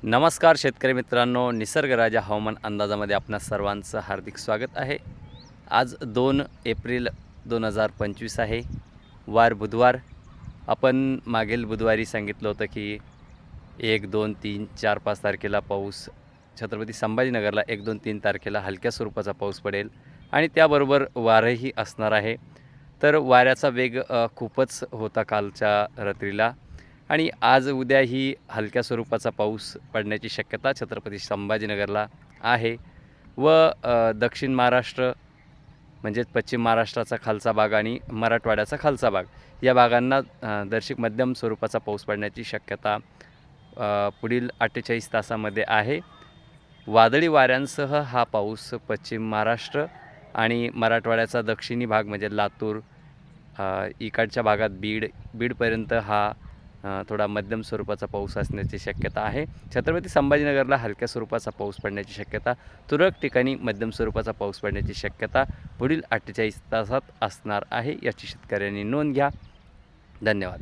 नमस्कार शेतकरी मित्रांनो, निसर्गराजा हवामान अंदाजामध्ये आपणा सर्वांचं हार्दिक स्वागत आहे. आज 2 एप्रिल 2025 आहे, वार बुधवार. आपण मागील बुधवारी सांगितलं होतं की 1, 2, 3, 4, 5 तारखेला पाऊस छत्रपती संभाजीनगरला 1, 2, 3 तारखेला हलक्या स्वरूपाचा पाऊस पडेल आणि त्याबरोबर वारंही असणार आहे. तर वाऱ्याचा वेग खूपच होता कालच्या रात्रीला आणि आज उद्याही हलक्या स्वरूपाचा पाऊस पडण्याची शक्यता छत्रपती संभाजीनगरला आहे व दक्षिण महाराष्ट्र म्हणजेच पश्चिम महाराष्ट्राचा खालचा भाग आणि मराठवाड्याचा खालचा भाग या भागांना दर्शिक मध्यम स्वरूपाचा पाऊस पडण्याची शक्यता पुढील 48 तासामध्ये आहे. वादळी वाऱ्यांसह हा पाऊस पश्चिम महाराष्ट्र आणि मराठवाड्याचा दक्षिणी भाग म्हणजे लातूर इकडच्या भागात बीडपर्यंत हा थोडा मध्यम स्वरूपाचा पाऊस असण्याची शक्यता आहे. छत्रपती संभाजीनगरला हलक्या स्वरूपाचा पाऊस पडण्याची शक्यता, तुरळक ठिकाणी मध्यम स्वरूपाचा पाऊस पडण्याची शक्यता पुढील 48 तासात असणार आहे. याची शेतकऱ्यांनी नोंद घ्या. धन्यवाद.